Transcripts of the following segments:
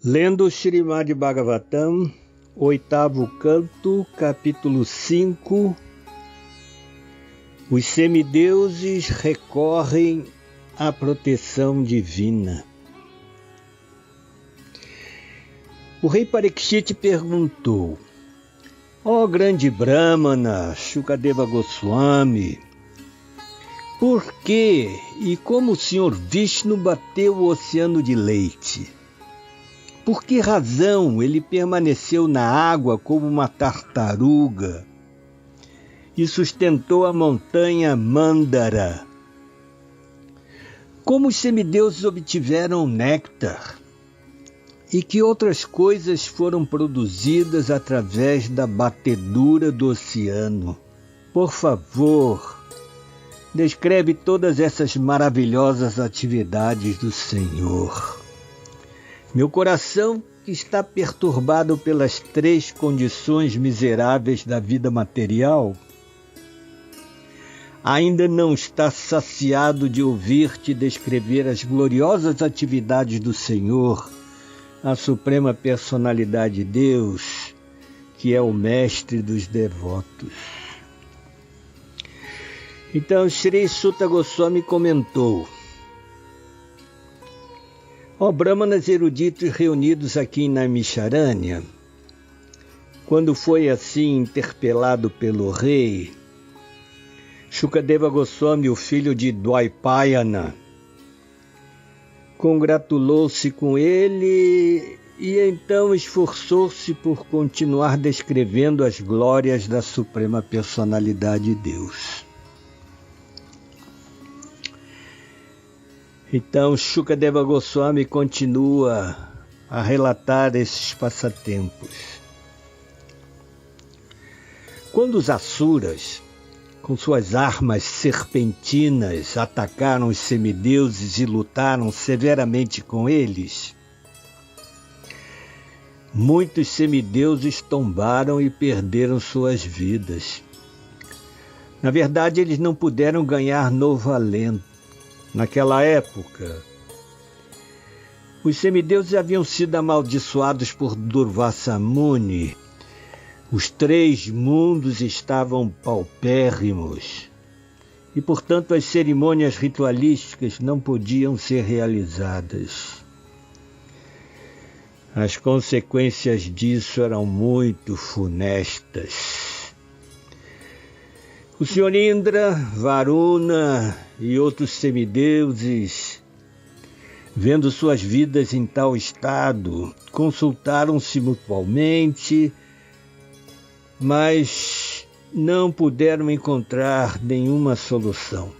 Lendo o Srimad Bhagavatam, oitavo canto, capítulo 5, os semideuses recorrem à proteção divina. O rei Parikshit perguntou: ó grande Brahmana, Shukadeva Goswami, por que e como o Senhor Vishnu bateu o oceano de leite? Por que razão ele permaneceu na água como uma tartaruga e sustentou a montanha Mandara? Como os semideuses obtiveram néctar? E que outras coisas foram produzidas através da batedura do oceano? Por favor, descreve todas essas maravilhosas atividades do Senhor. Meu coração, que está perturbado pelas três condições miseráveis da vida material, ainda não está saciado de ouvir-te descrever as gloriosas atividades do Senhor, a Suprema Personalidade de Deus, que é o mestre dos devotos. Então, Sri Suta Goswami comentou: ó brahmanas eruditos reunidos aqui em Naimisharanya, quando foi assim interpelado pelo rei, Shukadeva Goswami, o filho de Dwaipayana, congratulou-se com ele e então esforçou-se por continuar descrevendo as glórias da Suprema Personalidade de Deus. Então, Shukadeva Goswami continua a relatar esses passatempos. Quando os Asuras, com suas armas serpentinas, atacaram os semideuses e lutaram severamente com eles, muitos semideuses tombaram e perderam suas vidas. Na verdade, eles não puderam ganhar novo alento. Naquela época, os semideuses haviam sido amaldiçoados por Durvasa Muni. Os três mundos estavam paupérrimos e, portanto, as cerimônias ritualísticas não podiam ser realizadas. As consequências disso eram muito funestas. O Senhor Indra, Varuna e outros semideuses, vendo suas vidas em tal estado, consultaram-se mutuamente, mas não puderam encontrar nenhuma solução.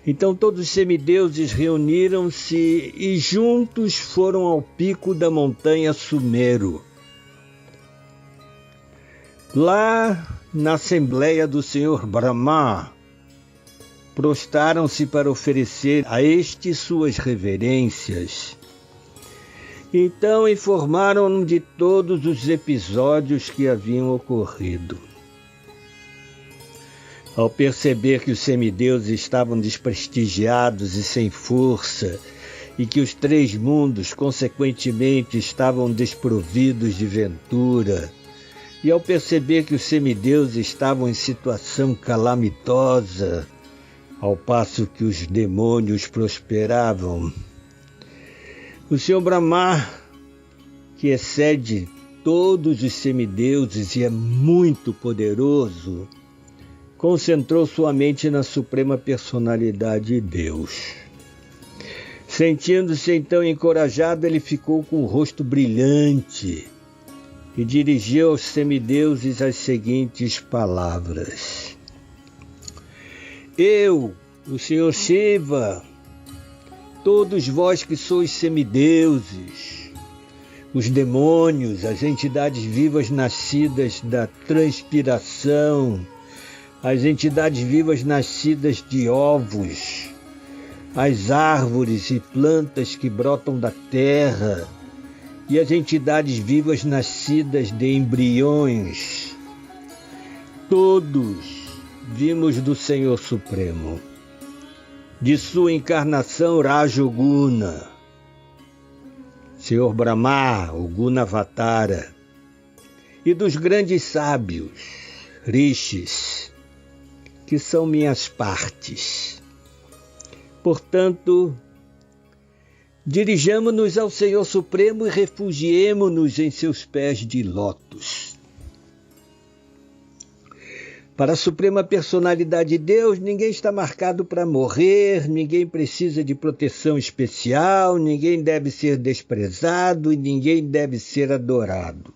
Então todos os semideuses reuniram-se e juntos foram ao pico da montanha Sumero. Lá, na Assembleia do Senhor Brahma, prostaram-se para oferecer a este suas reverências. Então informaram-no de todos os episódios que haviam ocorrido. Ao perceber que os semideuses estavam desprestigiados e sem força, e que os três mundos, consequentemente, estavam desprovidos de ventura, e ao perceber que os semideuses estavam em situação calamitosa, ao passo que os demônios prosperavam, o Senhor Brahma, que excede todos os semideuses e é muito poderoso, concentrou sua mente na Suprema Personalidade de Deus. Sentindo-se então encorajado, ele ficou com o rosto brilhante e dirigiu aos semideuses as seguintes palavras: eu, o Senhor Shiva, todos vós que sois semideuses, os demônios, as entidades vivas nascidas da transpiração, as entidades vivas nascidas de ovos, as árvores e plantas que brotam da terra, e as entidades vivas nascidas de embriões, todos vimos do Senhor Supremo, de sua encarnação Rajoguna, Senhor Brahma, o Gunavatara, e dos grandes sábios, rishis, que são minhas partes. Portanto, dirijamo-nos ao Senhor Supremo e refugiemo-nos em seus pés de lótus. Para a Suprema Personalidade de Deus, ninguém está marcado para morrer, ninguém precisa de proteção especial, ninguém deve ser desprezado e ninguém deve ser adorado.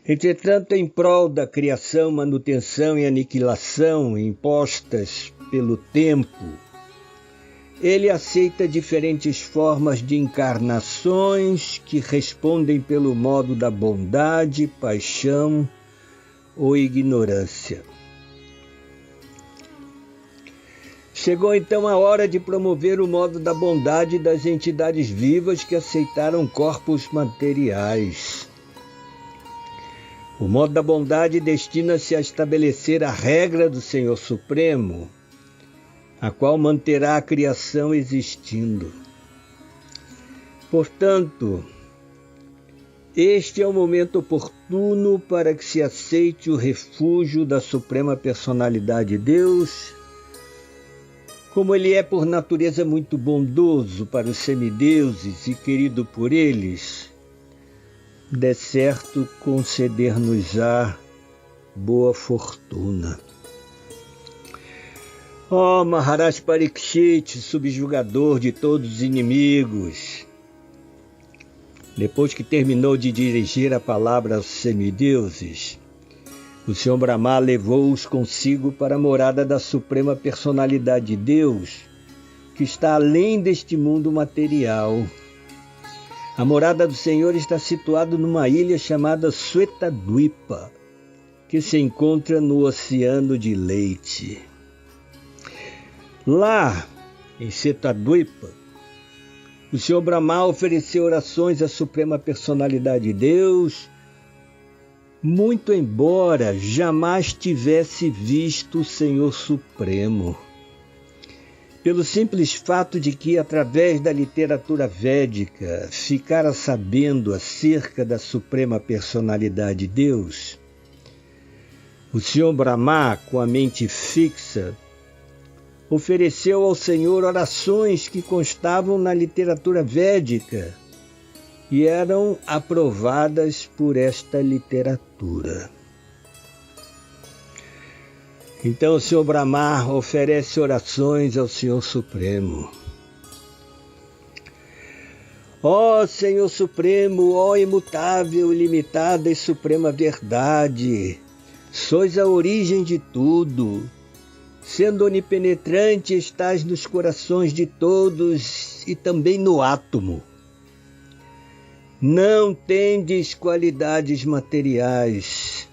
Entretanto, em prol da criação, manutenção e aniquilação impostas pelo tempo, ele aceita diferentes formas de encarnações que respondem pelo modo da bondade, paixão ou ignorância. Chegou então a hora de promover o modo da bondade das entidades vivas que aceitaram corpos materiais. O modo da bondade destina-se a estabelecer a regra do Senhor Supremo, a qual manterá a criação existindo. Portanto, este é o momento oportuno para que se aceite o refúgio da Suprema Personalidade de Deus, como ele é por natureza muito bondoso para os semideuses e querido por eles, de certo conceder-nos-á boa fortuna. Ó Maharaj Parikshit, subjugador de todos os inimigos, depois que terminou de dirigir a palavra aos semideuses, o Senhor Brahma levou-os consigo para a morada da Suprema Personalidade de Deus, que está além deste mundo material. A morada do Senhor está situada numa ilha chamada Swetadvipa, que se encontra no Oceano de Leite. Lá, em Swetadvipa, o Senhor Brahma ofereceu orações à Suprema Personalidade de Deus, muito embora jamais tivesse visto o Senhor Supremo. Pelo simples fato de que, através da literatura védica, ficara sabendo acerca da Suprema Personalidade de Deus, o Senhor Brahma, com a mente fixa, ofereceu ao Senhor orações que constavam na literatura védica e eram aprovadas por esta literatura. Então o Senhor Brahma oferece orações ao Senhor Supremo. Ó Senhor Supremo, ó imutável, ilimitada e suprema verdade, sois a origem de tudo. Sendo onipenetrante, estás nos corações de todos e também no átomo. Não tendes qualidades materiais.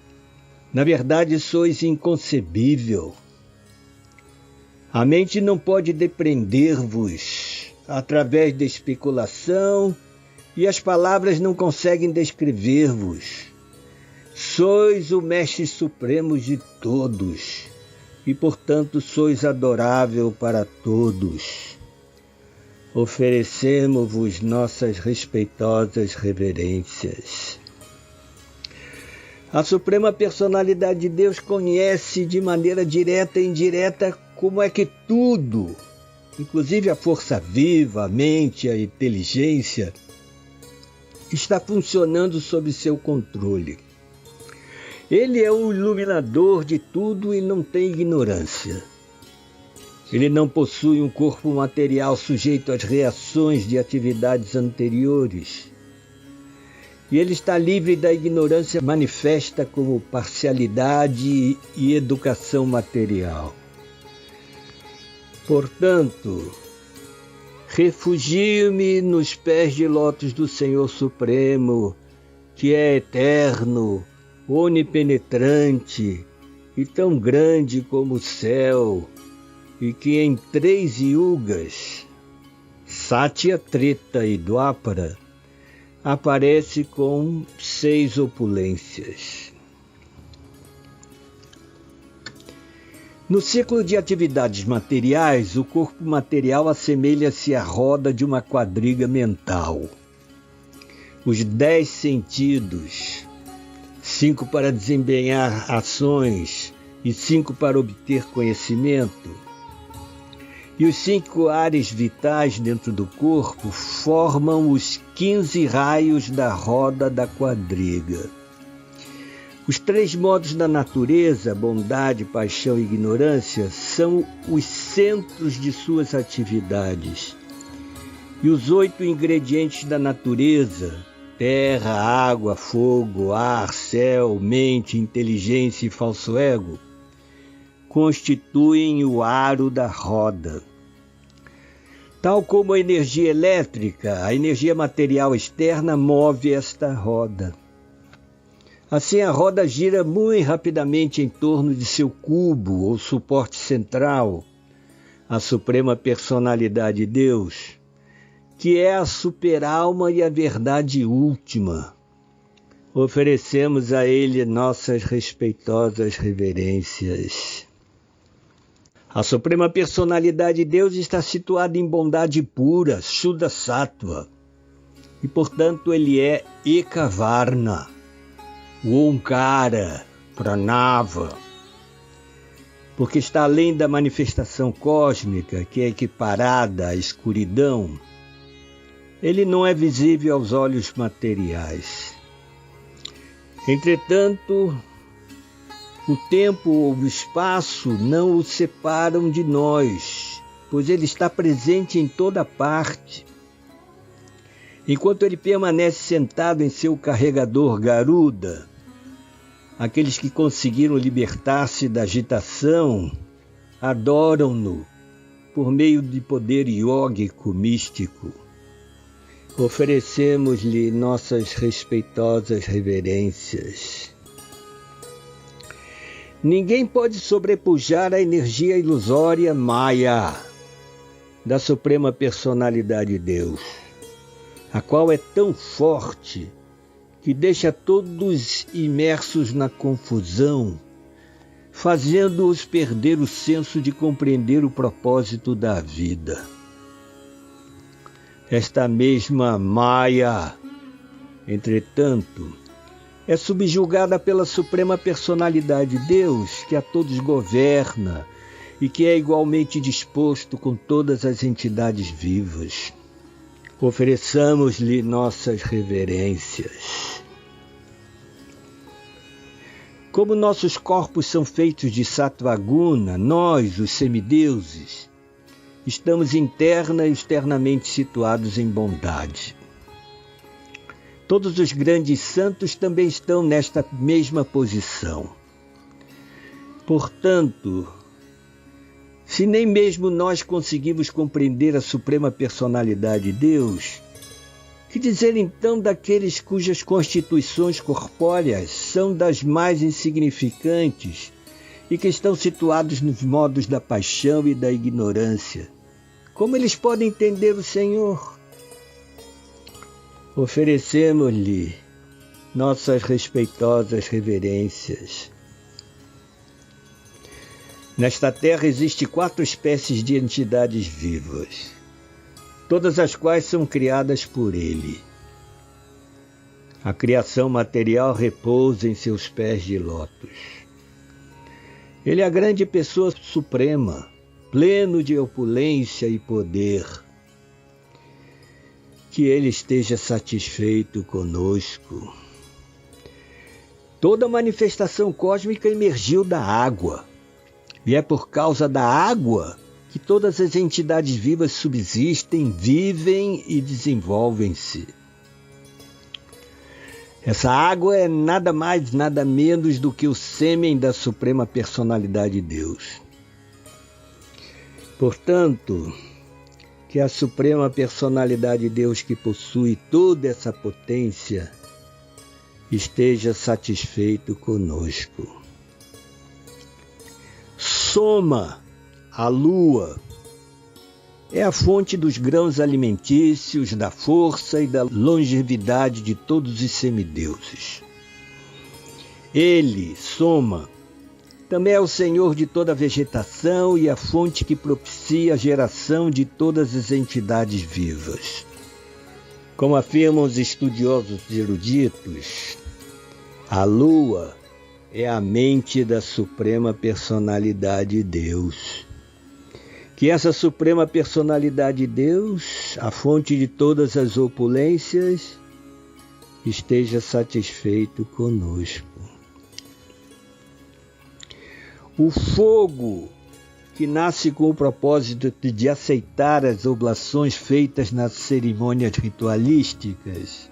Na verdade, sois inconcebível. A mente não pode depreender-vos através da especulação e as palavras não conseguem descrever-vos. Sois o Mestre Supremo de todos. E, portanto, sois adorável para todos. Oferecemos-vos nossas respeitosas reverências. A Suprema Personalidade de Deus conhece de maneira direta e indireta como é que tudo, inclusive a força viva, a mente, a inteligência, está funcionando sob seu controle. Ele é o iluminador de tudo e não tem ignorância. Ele não possui um corpo material sujeito às reações de atividades anteriores. E ele está livre da ignorância manifesta como parcialidade e educação material. Portanto, refugio-me nos pés de lótus do Senhor Supremo, que é eterno, onipenetrante e tão grande como o céu, e que em 3 yugas, Satya, Treta e Dwapara, aparece com 6 opulências. No ciclo de atividades materiais, o corpo material assemelha-se à roda de uma quadriga mental. os 10 sentidos, 5 para desempenhar ações e 5 para obter conhecimento, e os 5 ares vitais dentro do corpo formam os 15 raios da roda da quadriga. Os 3 modos da natureza, bondade, paixão e ignorância, são os centros de suas atividades. E os 8 ingredientes da natureza, terra, água, fogo, ar, céu, mente, inteligência e falso ego, constituem o aro da roda. Tal como a energia elétrica, a energia material externa move esta roda. Assim, a roda gira muito rapidamente em torno de seu cubo ou suporte central, a Suprema Personalidade de Deus, que é a superalma e a verdade última. Oferecemos a Ele nossas respeitosas reverências. A Suprema Personalidade de Deus está situada em bondade pura, Shuddha Sattva, e portanto Ele é Ekavarna, o Onkara, Pranava, porque está além da manifestação cósmica, que é equiparada à escuridão. Ele não é visível aos olhos materiais. Entretanto, o tempo ou o espaço não o separam de nós, pois ele está presente em toda parte. Enquanto ele permanece sentado em seu carregador Garuda, aqueles que conseguiram libertar-se da agitação adoram-no por meio de poder iógico místico. Oferecemos-lhe nossas respeitosas reverências. Ninguém pode sobrepujar a energia ilusória Maya da Suprema Personalidade de Deus, a qual é tão forte que deixa todos imersos na confusão, fazendo-os perder o senso de compreender o propósito da vida. Esta mesma Maya, entretanto, é subjugada pela Suprema Personalidade de Deus, que a todos governa e que é igualmente disposto com todas as entidades vivas. Ofereçamos-lhe nossas reverências. Como nossos corpos são feitos de Sattva-guna, nós, os semideuses, estamos interna e externamente situados em bondade. Todos os grandes santos também estão nesta mesma posição. Portanto, se nem mesmo nós conseguimos compreender a Suprema Personalidade de Deus, que dizer então daqueles cujas constituições corpóreas são das mais insignificantes e que estão situados nos modos da paixão e da ignorância? Como eles podem entender o Senhor? Oferecemos-lhe nossas respeitosas reverências. Nesta terra existem 4 espécies de entidades vivas, todas as quais são criadas por Ele. A criação material repousa em seus pés de lótus. Ele é a grande pessoa suprema, pleno de opulência e poder. Que Ele esteja satisfeito conosco. Toda manifestação cósmica emergiu da água, e é por causa da água que todas as entidades vivas subsistem, vivem e desenvolvem-se. Essa água é nada mais, nada menos do que o sêmen da Suprema Personalidade de Deus. Portanto, que a Suprema Personalidade de Deus, que possui toda essa potência, esteja satisfeito conosco. Soma, a lua, é a fonte dos grãos alimentícios, da força e da longevidade de todos os semideuses. Ele, Soma, também é o Senhor de toda a vegetação e a fonte que propicia a geração de todas as entidades vivas. Como afirmam os estudiosos eruditos, a Lua é a mente da Suprema Personalidade de Deus. Que essa Suprema Personalidade de Deus, a fonte de todas as opulências, esteja satisfeito conosco. O fogo que nasce com o propósito de aceitar as oblações feitas nas cerimônias ritualísticas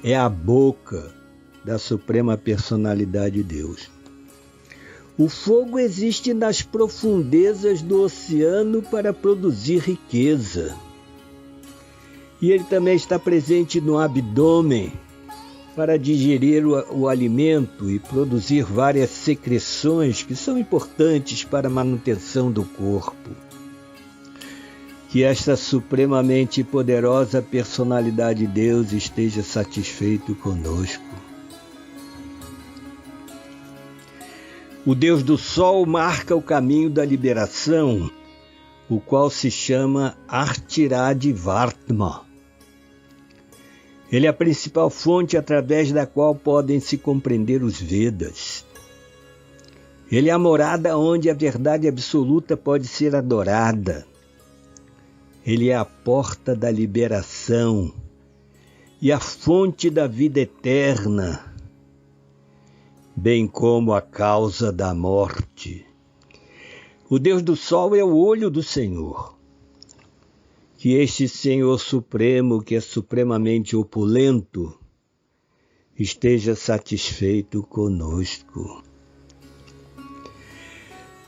é a boca da Suprema Personalidade de Deus. O fogo existe nas profundezas do oceano para produzir riqueza. E ele também está presente no abdômen para digerir o alimento e produzir várias secreções que são importantes para a manutenção do corpo. Que esta supremamente poderosa personalidade de Deus esteja satisfeito conosco. O Deus do Sol marca o caminho da liberação, o qual se chama Artiradivartma. Ele é a principal fonte através da qual podem se compreender os Vedas. Ele é a morada onde a verdade absoluta pode ser adorada. Ele é a porta da liberação e a fonte da vida eterna, bem como a causa da morte. O Deus do Sol é o olho do Senhor. Que este Senhor Supremo, que é supremamente opulento, esteja satisfeito conosco.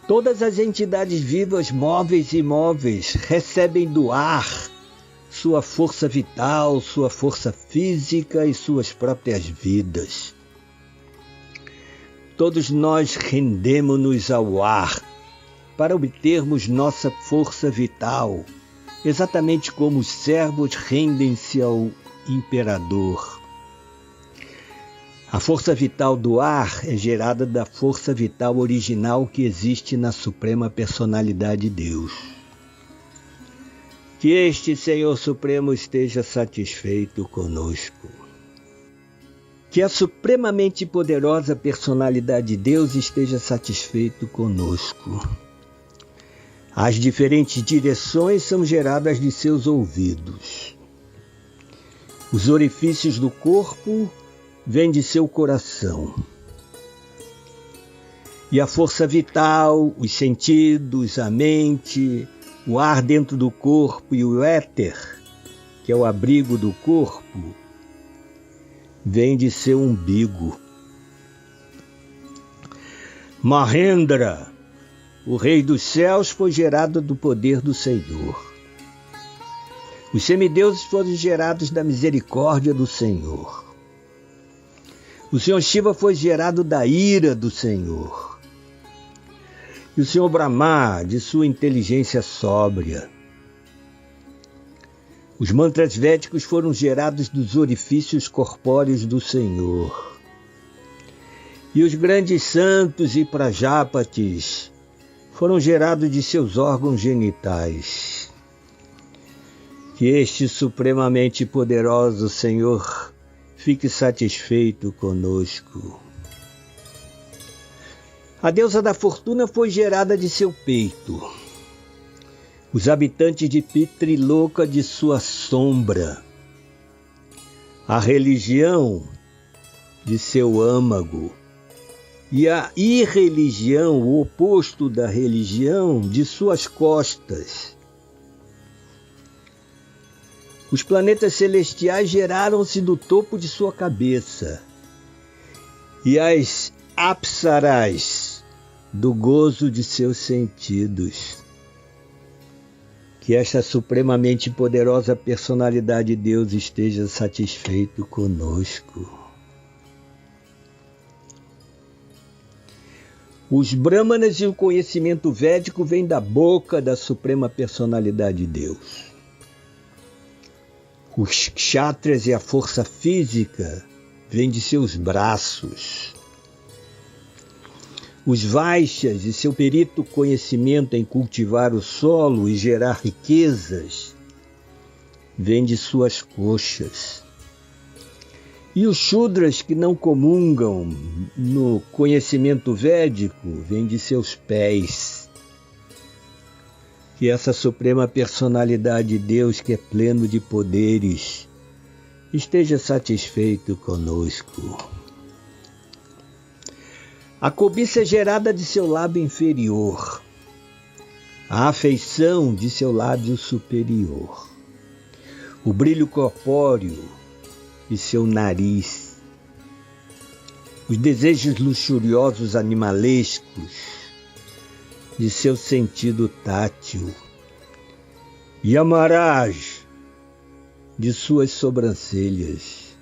Todas as entidades vivas, móveis e imóveis, recebem do ar sua força vital, sua força física e suas próprias vidas. Todos nós rendemo-nos ao ar para obtermos nossa força vital, exatamente como os servos rendem-se ao imperador. A força vital do ar é gerada da força vital original que existe na Suprema Personalidade de Deus. Que este Senhor Supremo esteja satisfeito conosco. Que a supremamente poderosa Personalidade de Deus esteja satisfeito conosco. As diferentes direções são geradas de seus ouvidos. Os orifícios do corpo vêm de seu coração. E a força vital, os sentidos, a mente, o ar dentro do corpo e o éter, que é o abrigo do corpo, vêm de seu umbigo. Mahendra, o Rei dos Céus, foi gerado do poder do Senhor. Os semideuses foram gerados da misericórdia do Senhor. O Senhor Shiva foi gerado da ira do Senhor. E o Senhor Brahma, de sua inteligência sóbria. Os mantras védicos foram gerados dos orifícios corpóreos do Senhor. E os grandes santos e prajápatis foram gerados de seus órgãos genitais. Que este supremamente poderoso Senhor fique satisfeito conosco. A deusa da fortuna foi gerada de seu peito. Os habitantes de Pitriloka de sua sombra. A religião de seu âmago. E a irreligião, o oposto da religião, de suas costas. Os planetas celestiais geraram-se do topo de sua cabeça. E as apsaras do gozo de seus sentidos. Que esta supremamente poderosa personalidade de Deus esteja satisfeito conosco. Os brahmanas e o conhecimento védico vêm da boca da Suprema Personalidade de Deus. Os kshatras e a força física vêm de seus braços. Os vaixas e seu perito conhecimento em cultivar o solo e gerar riquezas vem de suas coxas. E os Shudras que não comungam no conhecimento védico vêm de seus pés. Que essa suprema personalidade de Deus, que é pleno de poderes, esteja satisfeito conosco. A cobiça é gerada de seu lábio inferior, a afeição de seu lábio superior, o brilho corpóreo de seu nariz, os desejos luxuriosos animalescos de seu sentido tátil, e Yamaraj de suas sobrancelhas,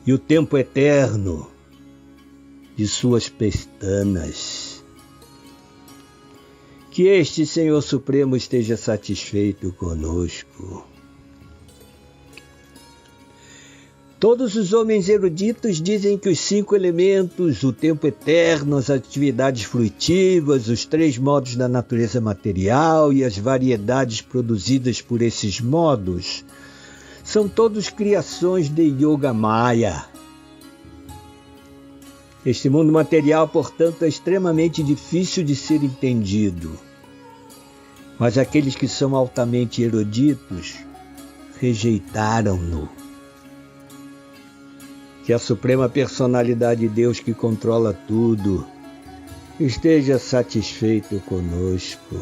e o tempo eterno de suas pestanas. Que este Senhor Supremo esteja satisfeito conosco. Todos os homens eruditos dizem que os 5 elementos, o tempo eterno, as atividades fruitivas, os 3 modos da natureza material e as variedades produzidas por esses modos são todos criações de Yoga Maya. Este mundo material, portanto, é extremamente difícil de ser entendido. Mas aqueles que são altamente eruditos rejeitaram-no. Que a suprema personalidade de Deus, que controla tudo, esteja satisfeito conosco.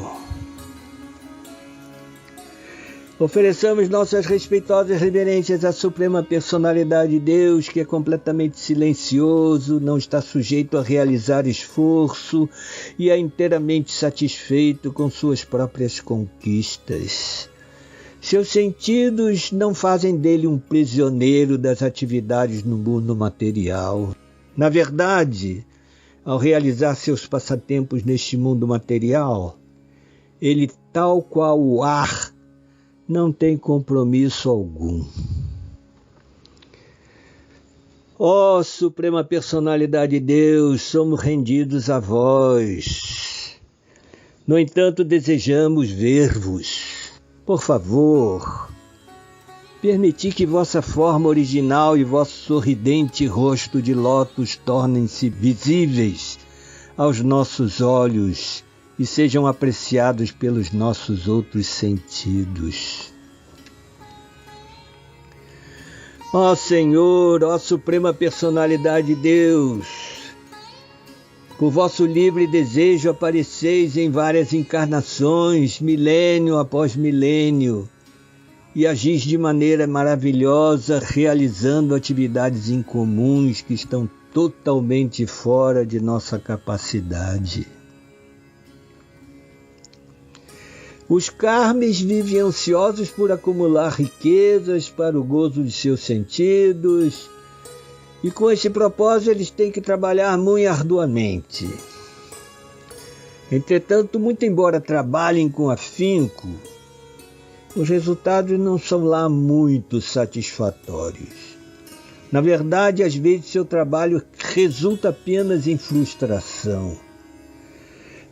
Ofereçamos nossas respeitosas reverências à suprema personalidade de Deus, que é completamente silencioso, não está sujeito a realizar esforço e é inteiramente satisfeito com suas próprias conquistas. Seus sentidos não fazem dele um prisioneiro das atividades no mundo material. Na verdade, ao realizar seus passatempos neste mundo material, ele, tal qual o ar, não tem compromisso algum. Ó Suprema Personalidade de Deus, somos rendidos a vós. No entanto, desejamos ver-vos. Por favor, permiti que vossa forma original e vosso sorridente rosto de lótus tornem-se visíveis aos nossos olhos e sejam apreciados pelos nossos outros sentidos. Ó Senhor, ó Suprema Personalidade de Deus, por vosso livre desejo apareceis em várias encarnações, milênio após milênio, e agis de maneira maravilhosa, realizando atividades incomuns que estão totalmente fora de nossa capacidade. Os karmis vivem ansiosos por acumular riquezas para o gozo de seus sentidos, e com esse propósito eles têm que trabalhar muito arduamente. Entretanto, muito embora trabalhem com afinco, os resultados não são lá muito satisfatórios. Na verdade, às vezes seu trabalho resulta apenas em frustração.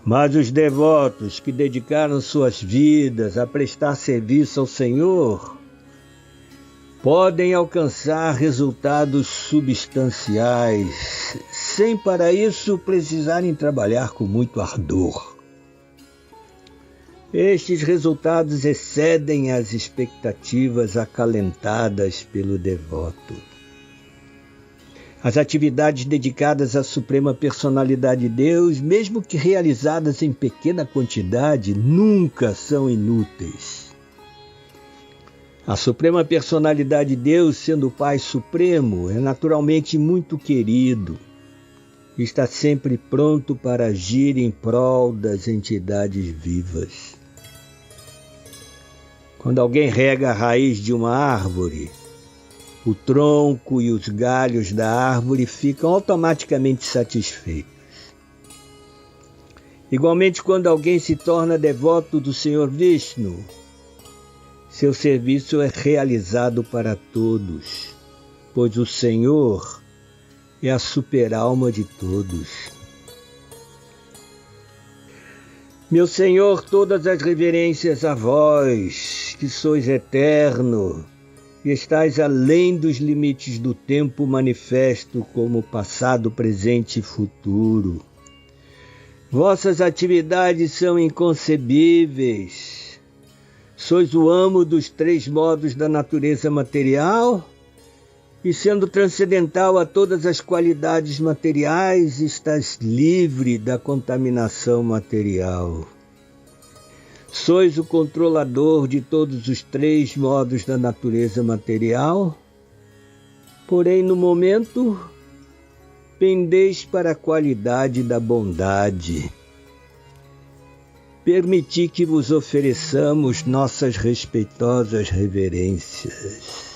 Mas os devotos que dedicaram suas vidas a prestar serviço ao Senhor podem alcançar resultados substanciais, sem para isso precisarem trabalhar com muito ardor. Estes resultados excedem as expectativas acalentadas pelo devoto. As atividades dedicadas à Suprema Personalidade de Deus, mesmo que realizadas em pequena quantidade, nunca são inúteis. A Suprema Personalidade de Deus, sendo o Pai Supremo, é naturalmente muito querido. Está sempre pronto para agir em prol das entidades vivas. Quando alguém rega a raiz de uma árvore, o tronco e os galhos da árvore ficam automaticamente satisfeitos. Igualmente, quando alguém se torna devoto do Senhor Vishnu, seu serviço é realizado para todos, pois o Senhor é a super-alma de todos. Meu Senhor, todas as reverências a vós, que sois eterno, e estais além dos limites do tempo manifesto como passado, presente e futuro. Vossas atividades são inconcebíveis. Sois o amo dos três modos da natureza material, e sendo transcendental a todas as qualidades materiais, estás livre da contaminação material. Sois o controlador de todos os três modos da natureza material, porém no momento pendeis para a qualidade da bondade. Permiti que vos ofereçamos nossas respeitosas reverências.